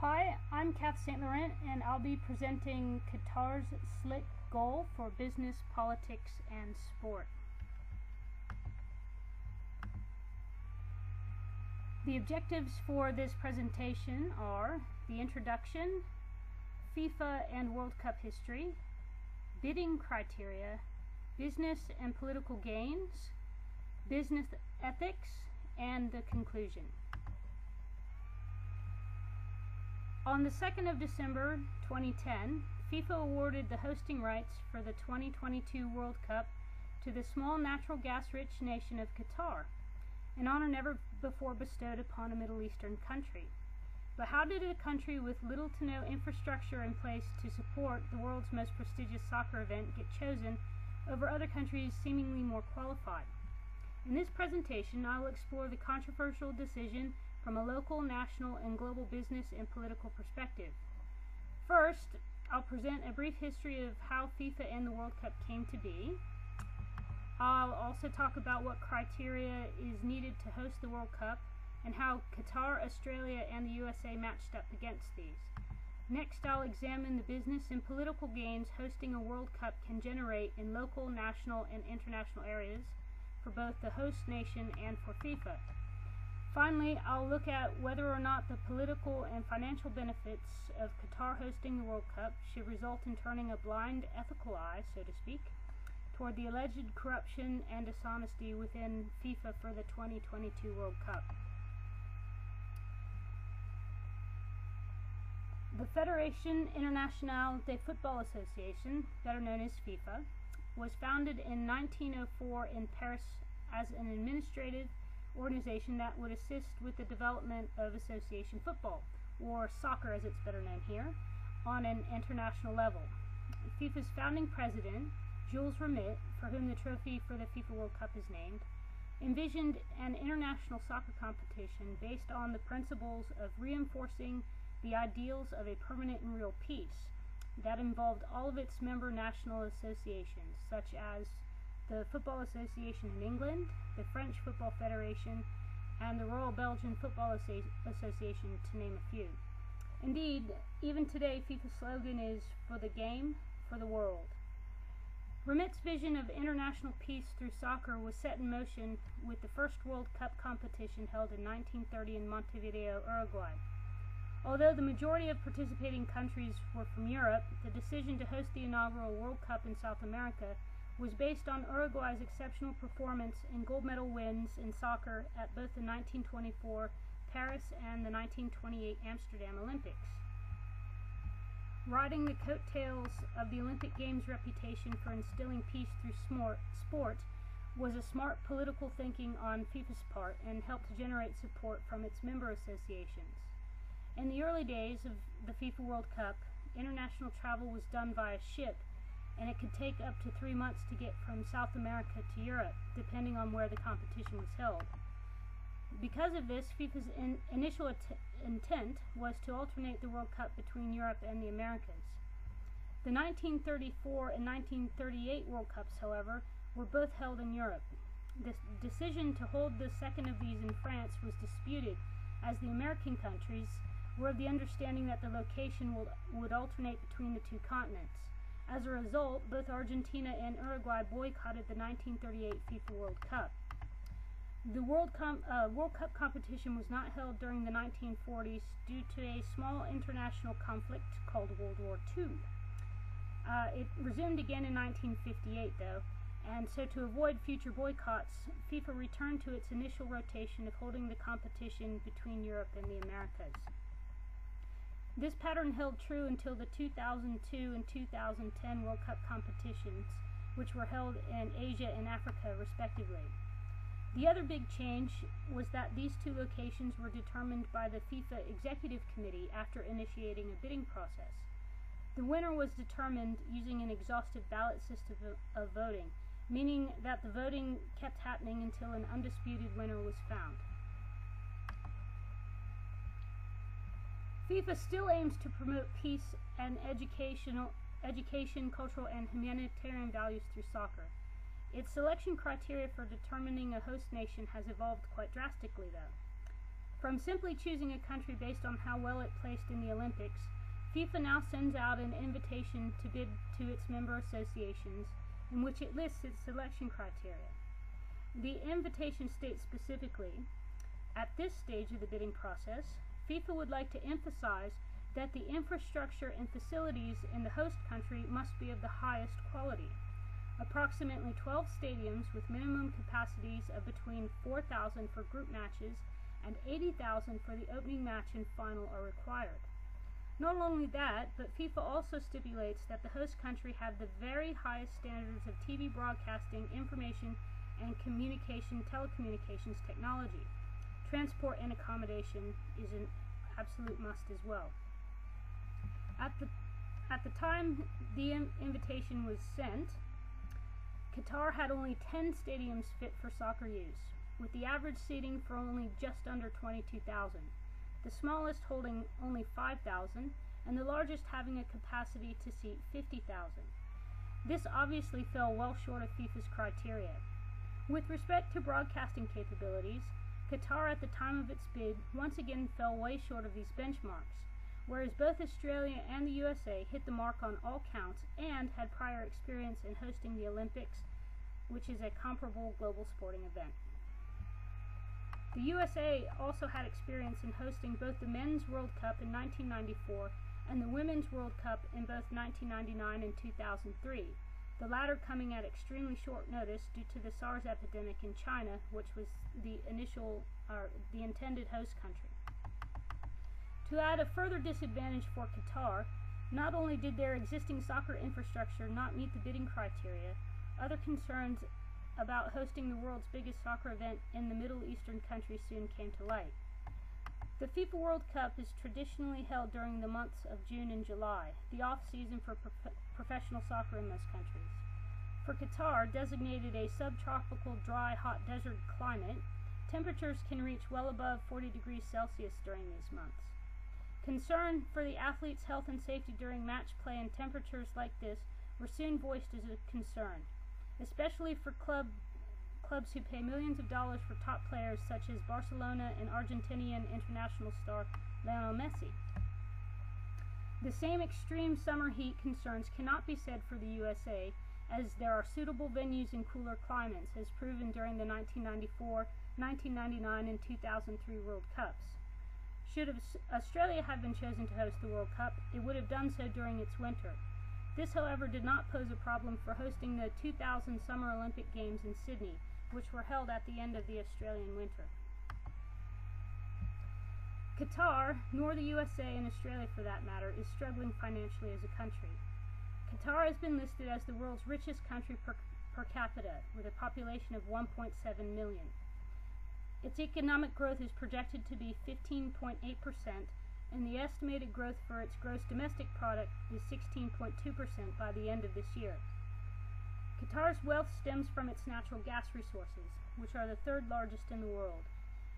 Hi, I'm Kath St. Laurent, and I'll be presenting Qatar's slick goal for business, politics, and sport. The objectives for this presentation are the introduction, FIFA and World Cup history, bidding criteria, business and political gains, business ethics, and the conclusion. On the 2nd of December 2010, FIFA awarded the hosting rights for the 2022 World Cup to the small natural gas-rich nation of Qatar, an honor never before bestowed upon a Middle Eastern country. But how did a country with little to no infrastructure in place to support the world's most prestigious soccer event get chosen over other countries seemingly more qualified? In this presentation, I will explore the controversial decision from a local, national, and global business and political perspective. First, I'll present a brief history of how FIFA and the World Cup came to be. I'll also talk about what criteria is needed to host the World Cup and how Qatar, Australia, and the USA matched up against these. Next, I'll examine the business and political gains hosting a World Cup can generate in local, national, and international areas for both the host nation and for FIFA. Finally, I'll look at whether or not the political and financial benefits of Qatar hosting the World Cup should result in turning a blind ethical eye, so to speak, toward the alleged corruption and dishonesty within FIFA for the 2022 World Cup. The Fédération Internationale de Football Association, better known as FIFA, was founded in 1904 in Paris as an administrative organization that would assist with the development of association football, or soccer as it's better known here, on an international level. FIFA's founding president, Jules Rimet, for whom the trophy for the FIFA World Cup is named, envisioned an international soccer competition based on the principles of reinforcing the ideals of a permanent and real peace that involved all of its member national associations, such as the Football Association in England, the French Football Federation, and the Royal Belgian Football Association, to name a few. Indeed, even today, FIFA's slogan is "For the game, for the world." Rimet's vision of international peace through soccer was set in motion with the first World Cup competition held in 1930 in Montevideo, Uruguay. Although the majority of participating countries were from Europe, the decision to host the inaugural World Cup in South America was based on Uruguay's exceptional performance and gold medal wins in soccer at both the 1924 Paris and the 1928 Amsterdam Olympics. Riding the coattails of the Olympic Games' reputation for instilling peace through sport was a smart political thinking on FIFA's part and helped to generate support from its member associations. In the early days of the FIFA World Cup, international travel was done via ship, and it could take up to 3 months to get from South America to Europe, depending on where the competition was held. Because of this, FIFA's initial intent was to alternate the World Cup between Europe and the Americas. The 1934 and 1938 World Cups, however, were both held in Europe. The decision to hold the second of these in France was disputed, as the American countries were of the understanding that the location would alternate between the two continents. As a result, both Argentina and Uruguay boycotted the 1938 FIFA World Cup. The World Cup competition was not held during the 1940s due to a small international conflict called World War II. It resumed again in 1958, though, and so to avoid future boycotts, FIFA returned to its initial rotation of holding the competition between Europe and the Americas. This pattern held true until the 2002 and 2010 World Cup competitions, which were held in Asia and Africa, respectively. The other big change was that these two locations were determined by the FIFA Executive Committee after initiating a bidding process. The winner was determined using an exhaustive ballot system of voting, meaning that the voting kept happening until an undisputed winner was found. FIFA still aims to promote peace and education, cultural, and humanitarian values through soccer. Its selection criteria for determining a host nation has evolved quite drastically, though. From simply choosing a country based on how well it placed in the Olympics, FIFA now sends out an invitation to bid to its member associations, in which it lists its selection criteria. The invitation states specifically, at this stage of the bidding process, FIFA would like to emphasize that the infrastructure and facilities in the host country must be of the highest quality. Approximately 12 stadiums with minimum capacities of between 4,000 for group matches and 80,000 for the opening match and final are required. Not only that, but FIFA also stipulates that the host country have the very highest standards of TV broadcasting, information, and telecommunications technology. Transport and accommodation is an absolute must as well. At the time the invitation was sent, Qatar had only 10 stadiums fit for soccer use, with the average seating for only just under 22,000, the smallest holding only 5,000, and the largest having a capacity to seat 50,000. This obviously fell well short of FIFA's criteria. With respect to broadcasting capabilities, Qatar at the time of its bid once again fell way short of these benchmarks, whereas both Australia and the USA hit the mark on all counts and had prior experience in hosting the Olympics, which is a comparable global sporting event. The USA also had experience in hosting both the Men's World Cup in 1994 and the Women's World Cup in both 1999 and 2003, the latter coming at extremely short notice due to the SARS epidemic in China, which was the intended host country. To add a further disadvantage for Qatar, not only did their existing soccer infrastructure not meet the bidding criteria, other concerns about hosting the world's biggest soccer event in the Middle Eastern country soon came to light. The FIFA World Cup is traditionally held during the months of June and July, the off-season for professional soccer in most countries. For Qatar, designated a subtropical, dry, hot desert climate, temperatures can reach well above 40 degrees Celsius during these months. Concern for the athletes' health and safety during match play and temperatures like this were soon voiced as a concern, especially for clubs who pay millions of dollars for top players such as Barcelona and Argentinian international star Lionel Messi. The same extreme summer heat concerns cannot be said for the USA, as there are suitable venues in cooler climates, as proven during the 1994, 1999, and 2003 World Cups. Should Australia have been chosen to host the World Cup, it would have done so during its winter. This, however, did not pose a problem for hosting the 2000 Summer Olympic Games in Sydney, which were held at the end of the Australian winter. Qatar, nor the USA and Australia for that matter, is struggling financially as a country. Qatar has been listed as the world's richest country per capita, with a population of 1.7 million. Its economic growth is projected to be 15.8%, and the estimated growth for its gross domestic product is 16.2% by the end of this year. Qatar's wealth stems from its natural gas resources, which are the third largest in the world.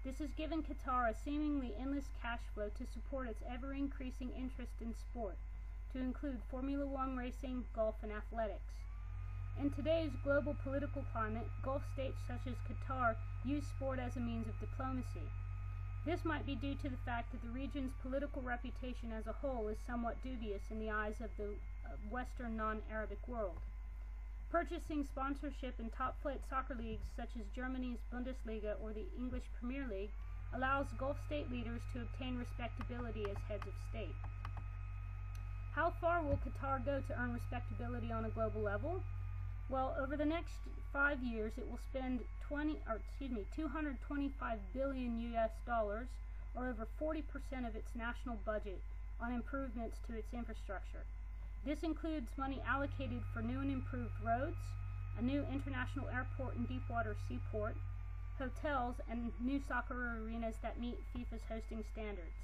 This has given Qatar a seemingly endless cash flow to support its ever-increasing interest in sport, to include Formula One racing, golf, and athletics. In today's global political climate, Gulf states such as Qatar use sport as a means of diplomacy. This might be due to the fact that the region's political reputation as a whole is somewhat dubious in the eyes of the Western non-Arabic world. Purchasing sponsorship in top-flight soccer leagues such as Germany's Bundesliga or the English Premier League allows Gulf state leaders to obtain respectability as heads of state. How far will Qatar go to earn respectability on a global level? Well, over the next 5 years, it will spend 225 billion US dollars, or over 40% of its national budget, on improvements to its infrastructure. This includes money allocated for new and improved roads, a new international airport and deepwater seaport, hotels, and new soccer arenas that meet FIFA's hosting standards.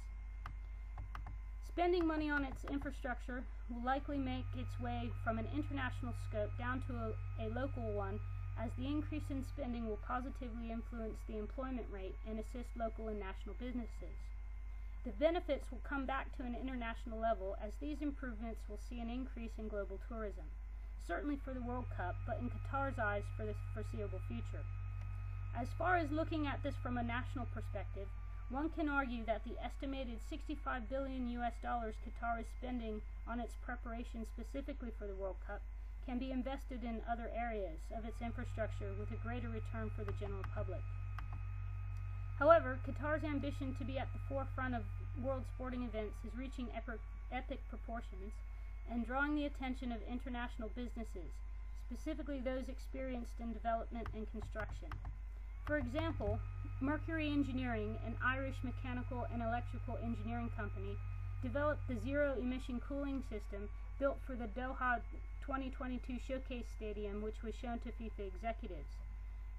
Spending money on its infrastructure will likely make its way from an international scope down to a local one, as the increase in spending will positively influence the employment rate and assist local and national businesses. The benefits will come back to an international level, as these improvements will see an increase in global tourism, certainly for the World Cup, but in Qatar's eyes for the foreseeable future. As far as looking at this from a national perspective, One can argue that the estimated $65 billion Qatar is spending on its preparation specifically for the World Cup can be invested in other areas of its infrastructure with a greater return for the general public. However, Qatar's ambition to be at the forefront of world sporting events is reaching epic proportions and drawing the attention of international businesses, specifically those experienced in development and construction. For example, Mercury Engineering, an Irish mechanical and electrical engineering company, developed the zero-emission cooling system built for the Doha 2022 Showcase Stadium, which was shown to FIFA executives.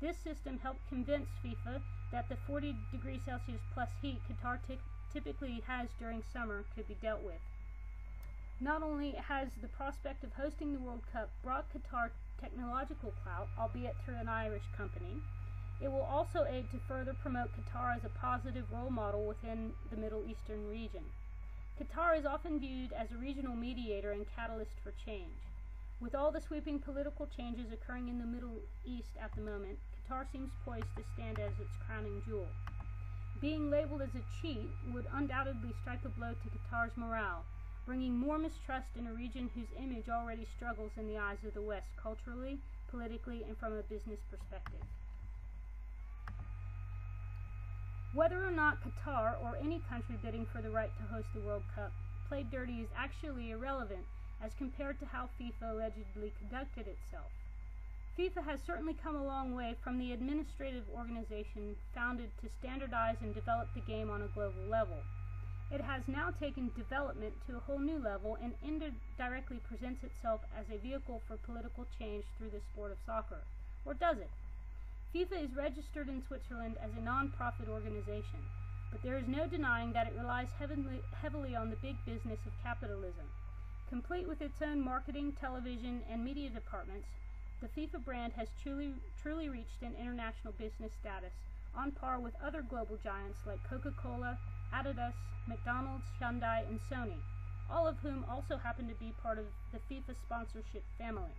This system helped convince FIFA that the 40 degrees Celsius plus heat Qatar typically has during summer could be dealt with. Not only has the prospect of hosting the World Cup brought Qatar technological clout, albeit through an Irish company, it will also aid to further promote Qatar as a positive role model within the Middle Eastern region. Qatar is often viewed as a regional mediator and catalyst for change. With all the sweeping political changes occurring in the Middle East at the moment, Qatar seems poised to stand as its crowning jewel. Being labeled as a cheat would undoubtedly strike a blow to Qatar's morale, bringing more mistrust in a region whose image already struggles in the eyes of the West culturally, politically, and from a business perspective. Whether or not Qatar, or any country bidding for the right to host the World Cup, played dirty is actually irrelevant as compared to how FIFA allegedly conducted itself. FIFA has certainly come a long way from the administrative organization founded to standardize and develop the game on a global level. It has now taken development to a whole new level and indirectly presents itself as a vehicle for political change through the sport of soccer. Or does it? FIFA is registered in Switzerland as a non-profit organization, but there is no denying that it relies heavily on the big business of capitalism. Complete with its own marketing, television, and media departments, the FIFA brand has truly reached an international business status, on par with other global giants like Coca-Cola, Adidas, McDonald's, Hyundai, and Sony, all of whom also happen to be part of the FIFA sponsorship family.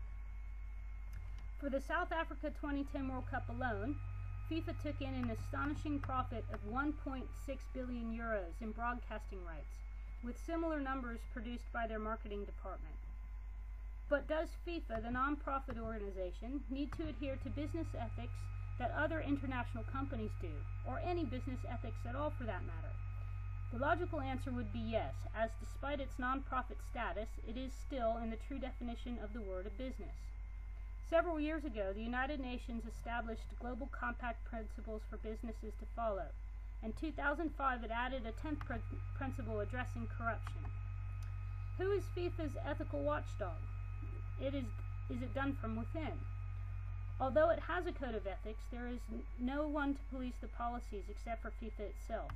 For the South Africa 2010 World Cup alone, FIFA took in an astonishing profit of 1.6 billion euros in broadcasting rights, with similar numbers produced by their marketing department. But does FIFA, the non-profit organization, need to adhere to business ethics that other international companies do, or any business ethics at all for that matter? The logical answer would be yes, as despite its non-profit status, it is still, in the true definition of the word, a business. Several years ago, the United Nations established Global Compact principles for businesses to follow. In 2005, it added a 10th principle addressing corruption. Who is FIFA's ethical watchdog? Is it done from within? Although it has a code of ethics, there is no one to police the policies except for FIFA itself.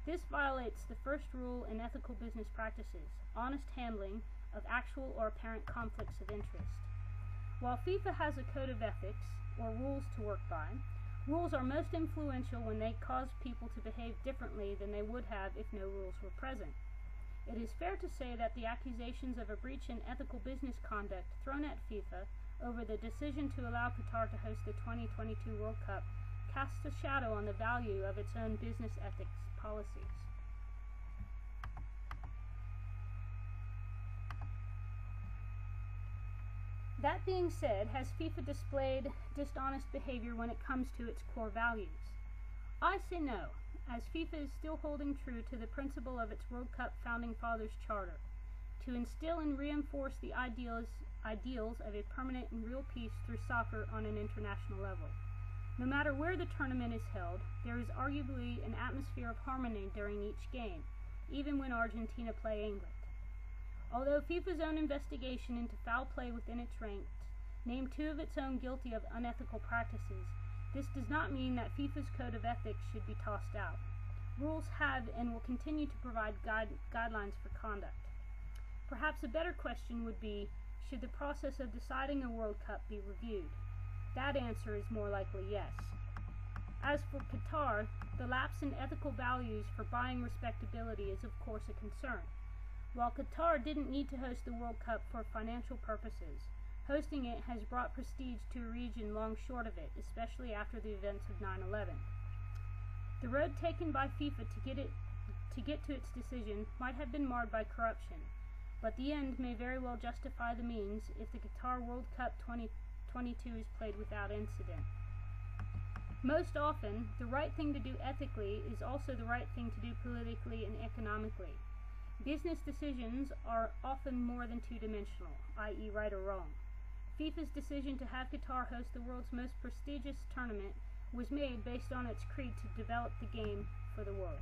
This violates the first rule in ethical business practices, honest handling of actual or apparent conflicts of interest. While FIFA has a code of ethics, or rules to work by, rules are most influential when they cause people to behave differently than they would have if no rules were present. It is fair to say that the accusations of a breach in ethical business conduct thrown at FIFA over the decision to allow Qatar to host the 2022 World Cup casts a shadow on the value of its own business ethics policies. That being said, has FIFA displayed dishonest behavior when it comes to its core values? I say no, as FIFA is still holding true to the principle of its World Cup Founding Fathers Charter, to instill and reinforce the ideals of a permanent and real peace through soccer on an international level. No matter where the tournament is held, there is arguably an atmosphere of harmony during each game, even when Argentina play England. Although FIFA's own investigation into foul play within its ranks named 2 of its own guilty of unethical practices, this does not mean that FIFA's code of ethics should be tossed out. Rules have and will continue to provide guidelines for conduct. Perhaps a better question would be, should the process of deciding a World Cup be reviewed? That answer is more likely yes. As for Qatar, the lapse in ethical values for buying respectability is of course a concern. While Qatar didn't need to host the World Cup for financial purposes, hosting it has brought prestige to a region long short of it, especially after the events of 9/11. The road taken by FIFA to get to its decision might have been marred by corruption, but the end may very well justify the means if the Qatar World Cup 2022 is played without incident. Most often, the right thing to do ethically is also the right thing to do politically and economically. Business decisions are often more than two-dimensional, i.e. right or wrong. FIFA's decision to have Qatar host the world's most prestigious tournament was made based on its creed to develop the game for the world.